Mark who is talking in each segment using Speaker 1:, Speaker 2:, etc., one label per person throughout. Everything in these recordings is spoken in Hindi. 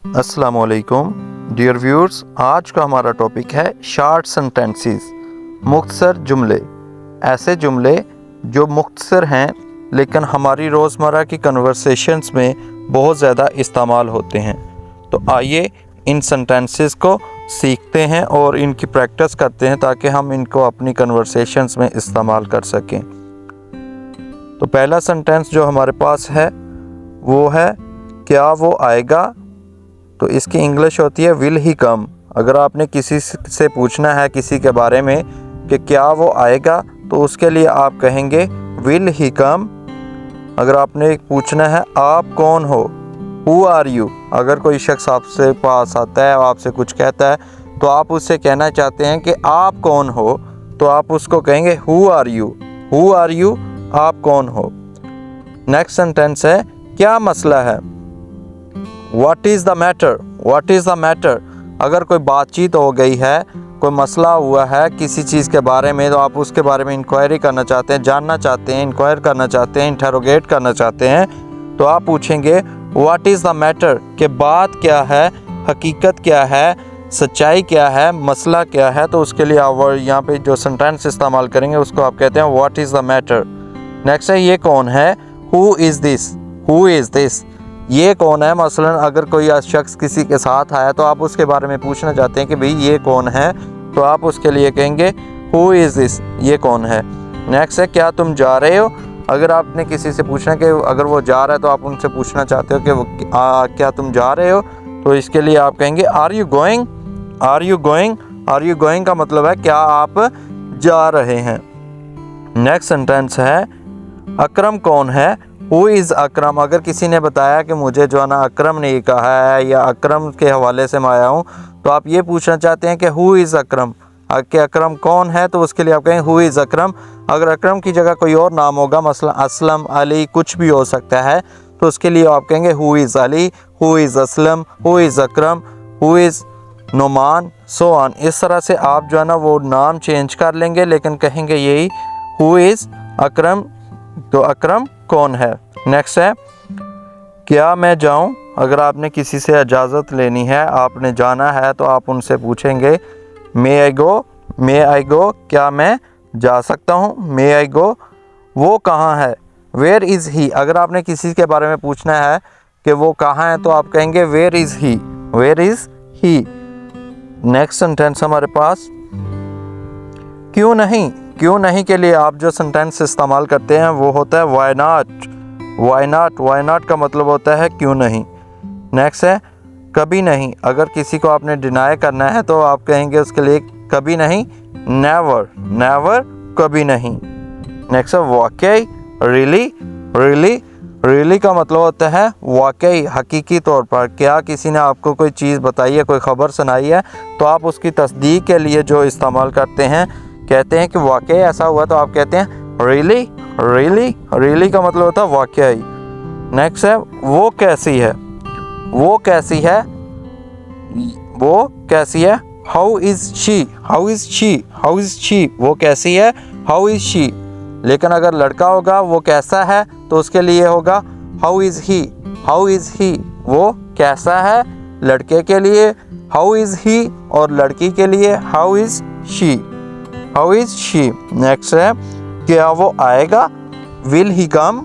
Speaker 1: अस्सलामुअलैकुम डियर व्यूअर्स, आज का हमारा टॉपिक है शॉर्ट सेंटेंसेस, मुख्तसर जुमले। ऐसे जुमले जो मुख्तसर हैं लेकिन हमारी रोज़मर्रा की कन्वर्सेशंस में बहुत ज़्यादा इस्तेमाल होते हैं। तो आइए इन सेंटेंसेस को सीखते हैं और इनकी प्रैक्टिस करते हैं ताकि हम इनको अपनी कन्वर्सेशंस में इस्तेमाल कर सकें। तो पहला सेंटेंस जो हमारे पास है वो है क्या वो आएगा। तो इसकी इंग्लिश होती है विल ही कम। अगर आपने किसी से पूछना है किसी के बारे में कि क्या वो आएगा तो उसके लिए आप कहेंगे विल ही कम। अगर आपने पूछना है आप कौन हो, हु आर यू, अगर कोई शख्स आपसे पास आता है आपसे कुछ कहता है तो आप उससे कहना चाहते हैं कि आप कौन हो, तो आप उसको कहेंगे who are you, who are you, आप कौन हो। नेक्स्ट सेंटेंस है क्या मसला है, what is the matter, what is the matter. अगर कोई बातचीत हो गई है, कोई मसला हुआ है किसी चीज़ के बारे में, तो आप उसके बारे में इंक्वायरी करना चाहते हैं, जानना चाहते हैं, इंक्वायर करना चाहते हैं, इंटरोगेट करना चाहते हैं, तो आप पूछेंगे व्हाट इज़ द मैटर, कि बात क्या है, हकीकत क्या है, सच्चाई क्या है, मसला क्या है। तो उसके लिए आप यहाँ पे जो सेंटेंस इस्तेमाल करेंगे उसको आप कहते हैं what is the matter. Next है ये कौन है, who is this, who is this, ये कौन है। मसलन अगर कोई शख्स किसी के साथ आया तो आप उसके बारे में पूछना चाहते हैं कि भाई ये कौन है, तो आप उसके लिए कहेंगे हु इज़ दिस, ये कौन है। नेक्स्ट है क्या तुम जा रहे हो। अगर आपने किसी से पूछना कि अगर वो जा रहा है तो आप उनसे पूछना चाहते हो कि वो क्या तुम जा रहे हो, तो इसके लिए आप कहेंगे are you going, are you going. Are you going का मतलब है क्या आप जा रहे हैं। नेक्स्ट सेंटेंस है अकरम कौन है, हु इज़ अकरम। अगर किसी ने बताया कि मुझे जो है ना अकरम ने ये कहा है या अकरम के हवाले से मैं आया हूँ, तो आप ये पूछना चाहते हैं कि हु इज़ अकरम, कि अकरम कौन है, तो उसके लिए आप कहें हु इज़ अकरम। अगर अकरम की जगह कोई और नाम होगा, मसलन असलम, अली, कुछ भी हो सकता है, तो उसके लिए आप कहेंगे who is Ali, who is Aslam, who is Akram, who is Numan, so on. इस तरह से आप जो है ना वो नाम चेंज कर लेंगे लेकिन कहेंगे यही हु इज़ अकरम, तो अकरम कौन है। नेक्स्ट है क्या मैं जाऊं। अगर आपने किसी से इजाज़त लेनी है, आपने जाना है, तो आप उनसे पूछेंगे मे आई गो, मे आई गो, क्या मैं जा सकता हूं, मे आई गो। वो कहाँ है, वेयर इज़ ही। अगर आपने किसी के बारे में पूछना है कि वो कहाँ है तो आप कहेंगे where is he, where is he. Next sentence हमारे पास क्यों नहीं। क्यों नहीं के लिए आप जो सेंटेंस इस्तेमाल करते हैं वो होता है why not, why not. Why not का मतलब होता है क्यों नहीं। नेक्स्ट है कभी नहीं। अगर किसी को आपने डिनाई करना है तो आप कहेंगे उसके लिए कभी नहीं, नेवर, नेवर, कभी नहीं। नेक्स्ट है वाकई, रियली, रियली, रियली का मतलब होता है वाकई, हकीकी तौर पर। क्या किसी ने आपको कोई चीज़ बताई है, कोई ख़बर सुनाई है, तो आप उसकी तस्दीक के लिए जो इस्तेमाल करते हैं, कहते हैं कि वाकई ऐसा हुआ, तो आप कहते हैं रियली, रियली, रियली का मतलब होता है वाकई। नेक्स्ट है वो कैसी है, वो कैसी है, वो कैसी है, how is she, how is she, how is she, वो कैसी है, हाउ इज़ शी। लेकिन अगर लड़का होगा वो कैसा है तो उसके लिए होगा how is he, how is he, वो कैसा है लड़के के लिए हाउ इज़ ही, और लड़की के लिए how is she, how is she. Next है क्या वो आएगा, will he come,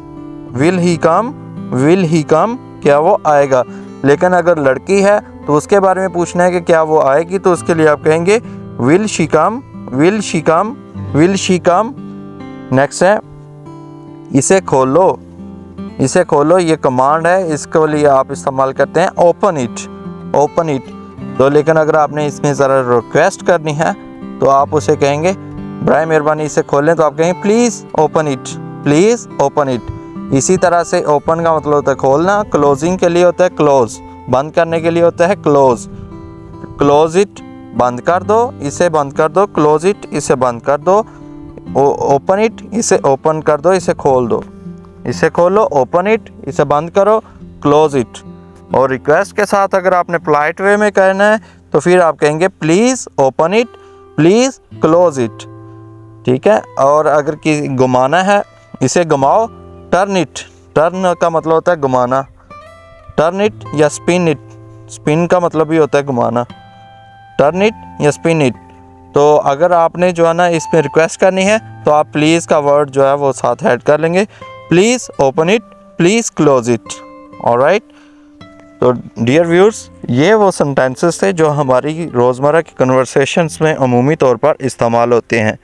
Speaker 1: will he come, will he come, क्या वो आएगा। लेकिन अगर लड़की है तो उसके बारे में पूछना है कि क्या वो आएगी, तो उसके लिए आप कहेंगे will she come, will she come, will she come. Next है इसे खोलो, इसे खोलो, ये कमांड है, इसके लिए आप इस्तेमाल करते हैं ओपन इट, ओपन इट। तो लेकिन अगर आपने इसमें ज़रा रिक्वेस्ट करनी है तो आप उसे कहेंगे बराए मेहरबानी इसे खोलें, तो आप कहेंगे please open it, please open it. इसी तरह से ओपन का मतलब होता है खोलना, क्लोजिंग के लिए होता है क्लोज, बंद करने के लिए होता है क्लोज। क्लोज इट, बंद कर दो, इसे बंद कर दो, क्लोज इट, इसे बंद कर दो, ओपन इट, इसे ओपन कर दो, इसे खोल दो, इसे खोलो, ओपन इट, इसे बंद करो, क्लोज इट। और रिक्वेस्ट के साथ अगर आपने पोलाइट वे में कहना है तो फिर आप कहेंगे please open it, please close it, ठीक है। और अगर किसी घुमाना है, इसे घुमाओ, टर्न इट, टर्न का मतलब होता है घुमाना, टर्न इट या स्पिन इट, स्पिन का मतलब ही होता है घुमाना, टर्न इट या स्पिन इट। तो अगर आपने जो है ना इसमें रिक्वेस्ट करनी है तो आप प्लीज़ का वर्ड जो है वो साथ ऐड कर लेंगे, please open it, please close it. Alright, तो डियर व्यूअर्स, ये वो सेंटेंसेस थे जो हमारी रोज़मर्रा की कन्वर्सेशंस में अमूमी तौर पर इस्तेमाल होते हैं।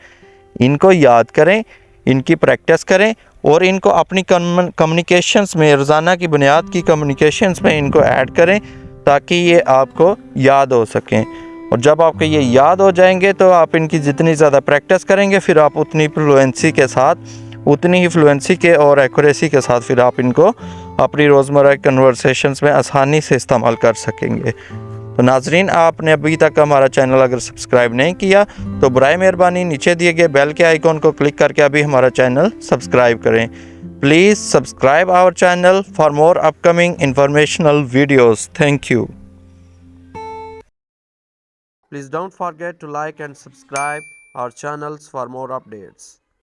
Speaker 1: इनको याद करें, इनकी प्रैक्टिस करें और इनको अपनी कम्युनिकेशंस में, रोज़ाना की बुनियाद की कम्युनिकेशंस में इनको ऐड करें ताकि ये आपको याद हो सकें। और जब आपको ये याद हो जाएंगे तो आप इनकी जितनी ज़्यादा प्रैक्टिस करेंगे फिर आप उतनी फ्लुएंसी के साथ, उतनी ही फ्लुएंसी के और एक्यूरेसी के साथ फिर आप इनको अपनी रोज़मर्रा कन्वर्सेशंस में आसानी से इस्तेमाल कर सकेंगे। तो नाजरीन, आपने अभी तक हमारा चैनल अगर सब्सक्राइब नहीं किया तो बराए मेहरबानी नीचे दिए गए बेल के आइकॉन को क्लिक करके अभी हमारा चैनल सब्सक्राइब करें। Please subscribe our channel for more upcoming informational videos. Thank you. Please don't forget to like and subscribe our channels for more updates.